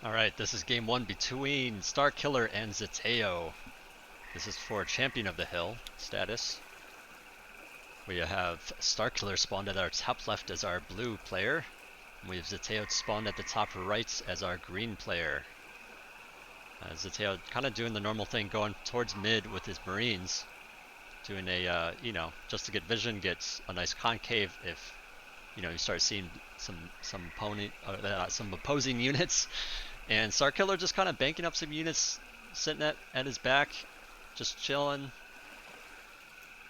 Alright, this is game one between Starkiller and Zeteo. This is for Champion of the Hill status. We have Starkiller spawned at our top left as our blue player. And we have Zeteo spawned at the top right as our green player. Zeteo kind of doing the normal thing, going towards mid with his Marines. Doing a, just to get vision, gets a nice concave if, you start seeing some opposing units. And Starkiller just kind of banking up some units, sitting at his back, just chilling.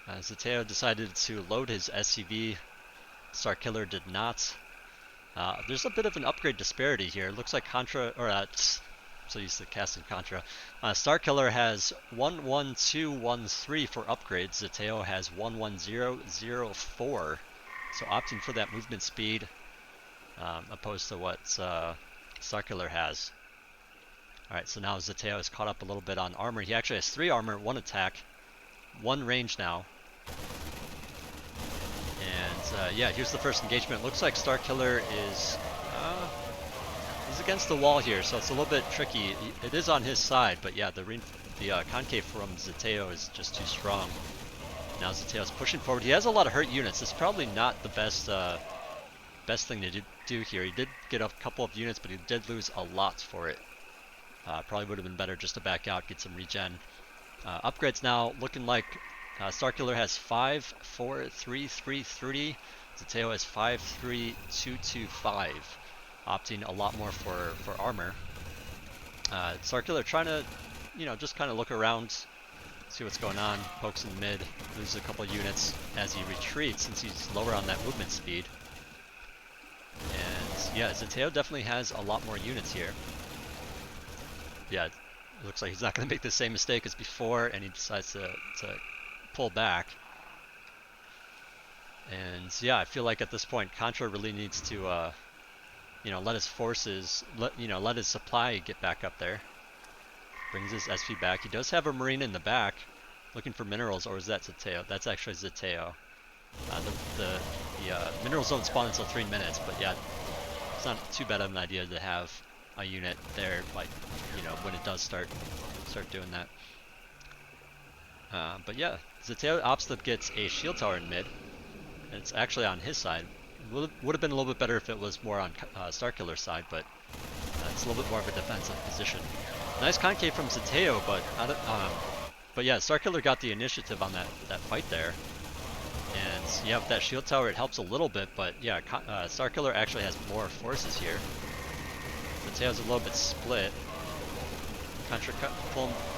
Zeteo decided to load his SCV. Starkiller did not. There's a bit of an upgrade disparity here. It looks like Contra, or so used to casting Contra. Starkiller has 11213 for upgrades. Zeteo has 11004. So opting for that movement speed, opposed to what Starkiller has. Alright, so now Zeteo is caught up a little bit on armor. He actually has 3 armor, 1 attack, 1 range now. And yeah, here's the first engagement. Looks like Starkiller is he's against the wall here, so it's a little bit tricky. It is on his side, but yeah, the concave from Zeteo is just too strong. Now Zeteo's pushing forward. He has a lot of hurt units. It's probably not the best thing to do here. He did get a couple of units, but he did lose a lot for it. Probably would have been better just to back out, get some regen. Upgrades now looking like Starkiller has 54333. Zeteo has 53225. Opting a lot more for armor. Starkiller trying to, just kind of look around, see what's going on. Pokes in mid, loses a couple units as he retreats since he's lower on that movement speed. And yeah, Zeteo definitely has a lot more units here. Yeah, it looks like he's not going to make the same mistake as before, and he decides to pull back. And yeah, I feel like at this point, Contra really needs to, let his forces, let his supply get back up there. Brings his SP back. He does have a Marine in the back, looking for minerals, or is that Zeteo? That's actually Zeteo. The minerals don't spawn until 3 minutes, but yeah, it's not too bad of an idea to have a unit there, like, when it does start doing that. But yeah, Zeteo opts to gets a shield tower in mid, and it's actually on his side. Would have been a little bit better if it was more on Starkiller's side, but it's a little bit more of a defensive position. Nice concave from Zeteo, but yeah, Starkiller got the initiative on that fight there. And yeah, with that shield tower, it helps a little bit, but yeah, Starkiller actually has more forces here. Zeteo's a little bit split. Contra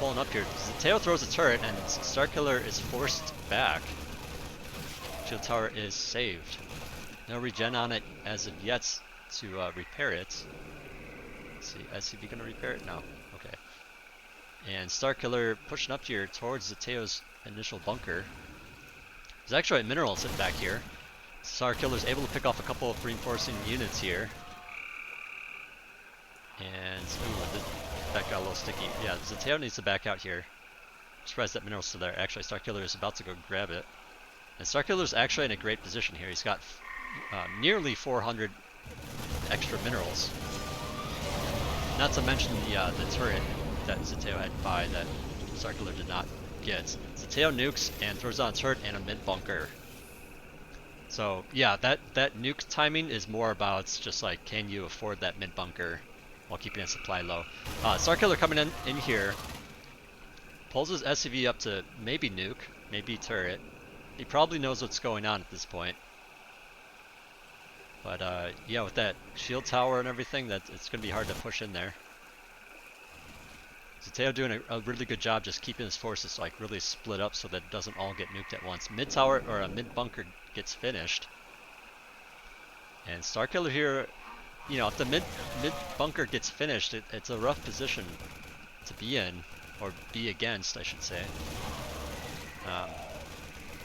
pulling up here. Zeteo throws a turret, and Starkiller is forced back. Shield tower is saved. No regen on it as of yet to repair it. Let's see, SCV gonna repair it? No. Okay. And Starkiller pushing up here towards Zeteo's initial bunker. There's actually a mineral sitting back here. Starkiller's able to pick off a couple of reinforcing units here. And ooh, that got a little sticky. Yeah, Zeteo needs to back out here. I'm surprised that mineral's still there. Actually, Starkiller is about to go grab it. And Starkiller's actually in a great position here. He's got nearly 400 extra minerals. Not to mention the turret that Zeteo had by that Starkiller did not get. Zeteo nukes and throws on a turret and a mid bunker. So yeah, that nuke timing is more about just like, can you afford that mid bunker while keeping his supply low. Starkiller coming in here, pulls his SCV up to maybe nuke, maybe turret. He probably knows what's going on at this point. But yeah, with that shield tower and everything, it's going to be hard to push in there. Zeteo doing a really good job just keeping his forces like really split up so that it doesn't all get nuked at once. Mid tower or a mid bunker gets finished. And Starkiller here, if the mid bunker gets finished, it's a rough position to be in, or be against, I should say.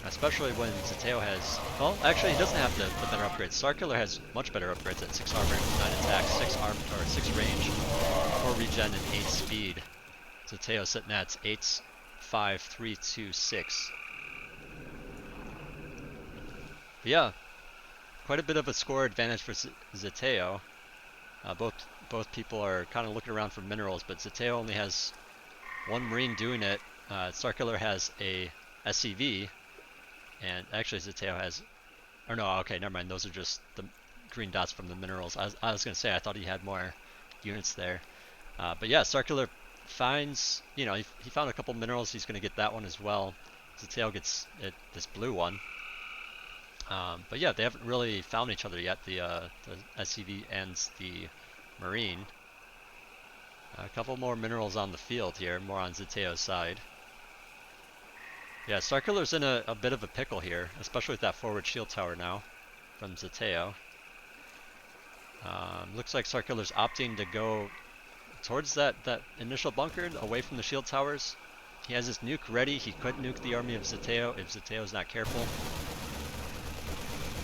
Especially when Zeteo has, well, actually he doesn't have the better upgrades. Starkiller has much better upgrades at 6 armor, 9 attack, 6 arm, or 6 range, 4 regen, and 8 speed. Zeteo sitting at 8, 5, 3, 2, 6. But yeah, quite a bit of a score advantage for Zeteo. Both both people are kind of looking around for minerals, but Zeteo only has one Marine doing it. Starkiller has a SCV, and actually Zeteo has, or no, okay, never mind. Those are just the green dots from the minerals. I was gonna say I thought he had more units there, but yeah, Starkiller finds, you know, he found a couple minerals. He's gonna get that one as well. Zeteo gets this blue one. But yeah, they haven't really found each other yet. The SCV and the Marine. A couple more minerals on the field here, more on Zeteo's side. Yeah, Starkiller's in a bit of a pickle here, especially with that forward shield tower now from Zeteo. Looks like Starkiller's opting to go towards that initial bunker, away from the shield towers. He has his nuke ready. He could nuke the army of Zeteo if Zeteo's not careful.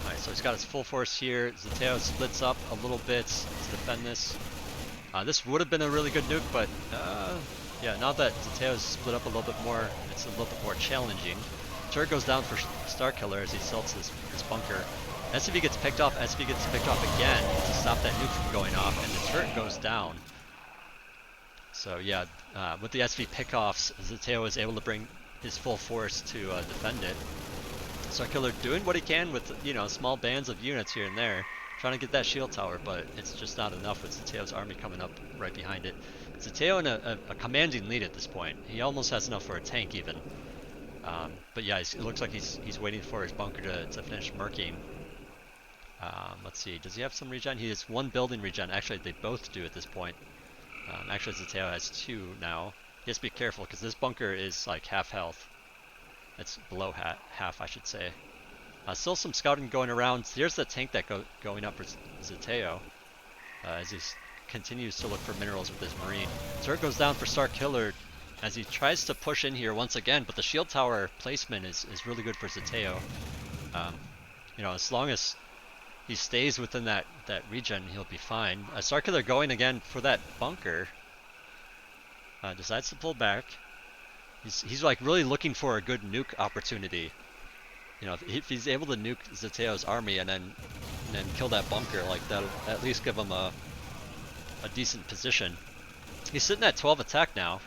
Alright, so he's got his full force here. Zeteo splits up a little bit to defend this. This would have been a really good nuke, but yeah, now that Zeteo's split up a little bit more, it's a little bit more challenging. Turret goes down for Starkiller as he salts this bunker. SCV gets picked off, SCV gets picked off again to stop that nuke from going off, and the turret goes down. So yeah, with the SCV pickoffs, Zeteo is able to bring his full force to defend it. Starkiller doing what he can with, you know, small bands of units here and there, trying to get that shield tower, but it's just not enough with Zeteo's army coming up right behind it. Zeteo in a commanding lead at this point. He almost has enough for a tank even. But yeah, it looks like he's waiting for his bunker to finish murking. Let's see, does he have some regen? He has one building regen. Actually, they both do at this point. Actually, Zeteo has two now. He has to be careful because this bunker is like half health. It's below half, I should say. Still some scouting going around. Here's the tank that going up for Zeteo as he continues to look for minerals with his Marine. Turret goes down for Starkiller as he tries to push in here once again, but the shield tower placement is really good for Zeteo. You know, as long as he stays within that region, he'll be fine. Starkiller going again for that bunker. Decides to pull back. He's like really looking for a good nuke opportunity. You know, if he's able to nuke Zeteo's army and then kill that bunker, like that'll at least give him a decent position. He's sitting at 12 attack now.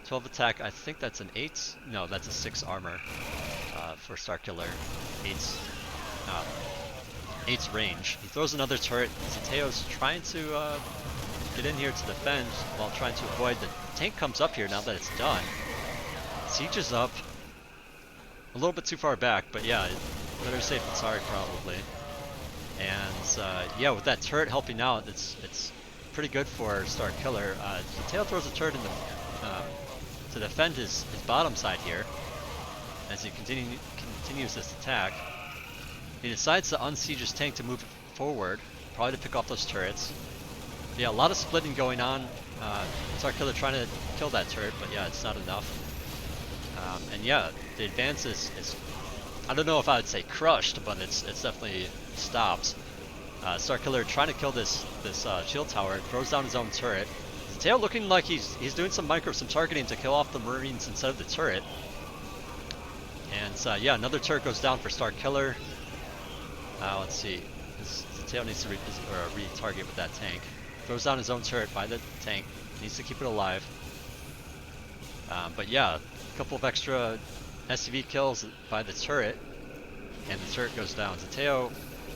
12 attack, I think that's an 8. No, that's a 6 armor for Starkiller. 8's range. He throws another turret. Zeteo's trying to get in here to defend while trying to avoid. The tank comes up here now that it's done. Siege is up. A little bit too far back, but yeah, better safe than sorry probably. And yeah, with that turret helping out, it's pretty good for Starkiller. Zeteo throws a turret in to defend his bottom side here as he continues this attack. He decides to unsiege his tank to move forward, probably to pick off those turrets. But yeah, a lot of splitting going on. Starkiller trying to kill that turret, but yeah, it's not enough. And yeah, the advance is I don't know if I would say crushed, but it's definitely stopped. Starkiller trying to kill this shield tower, throws down his own turret. Zeteo looking like he's doing some targeting to kill off the Marines instead of the turret. And yeah, another turret goes down for Starkiller. Let's see, Zeteo needs to re-target with that tank. Throws down his own turret by the tank, needs to keep it alive. But yeah, a couple of extra SCV kills by the turret, and the turret goes down. Zeteo,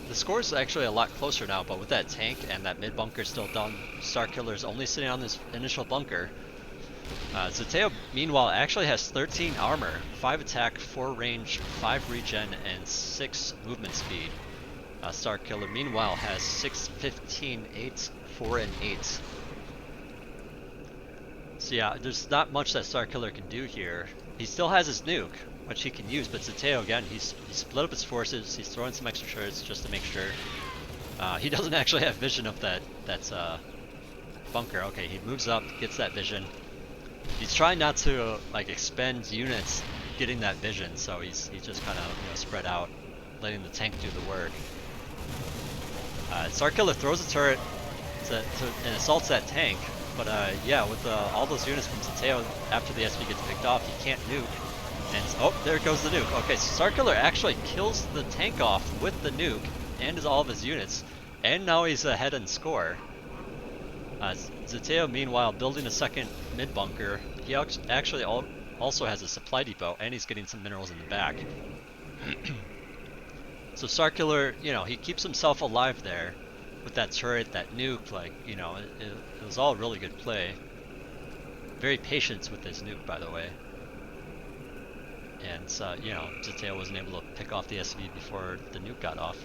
the score is actually a lot closer now, but with that tank and that mid bunker still done, Starkiller's only sitting on this initial bunker. Zeteo, meanwhile, actually has 13 armor, 5 attack, 4 range, 5 regen, and 6 movement speed. Starkiller, meanwhile, has 6, 15, 8, 4, and 8. So yeah, there's not much that Starkiller can do here. He still has his nuke, which he can use, but Zeteo, again, he's split up his forces, he's throwing some extra turrets just to make sure. He doesn't actually have vision of that bunker. Okay, he moves up, gets that vision. He's trying not to like expend units getting that vision, so he's just kind of, you know, spread out, letting the tank do the work. Starkiller throws a turret and assaults that tank, but yeah, with all those units from Zeteo, after the SV gets picked off, he can't nuke. And oh, there goes the nuke. Okay, so Starkiller actually kills the tank off with the nuke and all of his units, and now he's ahead in score. Zeteo, meanwhile, building a second mid bunker. He actually also has a supply depot, and he's getting some minerals in the back. So Starkiller, he keeps himself alive there with that turret, that nuke. Like, it was all really good play. Very patient with his nuke, by the way. And Zeteo wasn't able to pick off the SV before the nuke got off.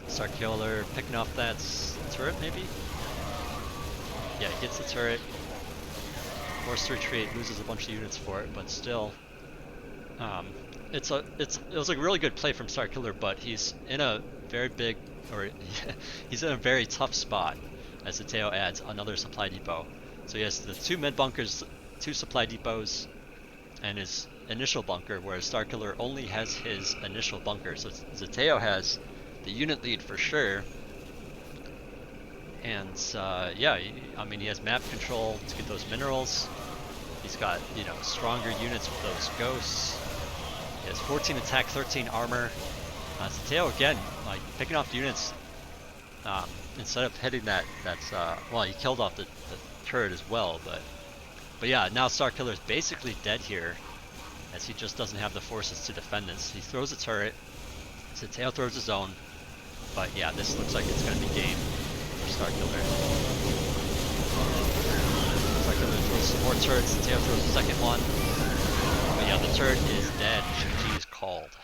Starkiller picking off that turret, maybe? Yeah, he gets the turret. Forced to retreat, loses a bunch of units for it, but still, it was a really good play from Starkiller, but he's in a very big, or he's in a very tough spot as Zeteo adds another supply depot. So he has the 2 mid bunkers, 2 supply depots, and his initial bunker, whereas Starkiller only has his initial bunker. So Zeteo has the unit lead for sure. And yeah, he has map control to get those minerals. He's got, stronger units with those ghosts. He has 14 attack, 13 armor. Zeteo again, like picking off units instead of hitting well, he killed off the turret as well, but yeah, now Starkiller is basically dead here, as he just doesn't have the forces to defend this. He throws a turret, Zeteo throws his own, but yeah, this looks like it's going to be game for Starkiller. Starkiller throws some more turrets, Zeteo throws the second one, but yeah, the turret is dead, GG is called.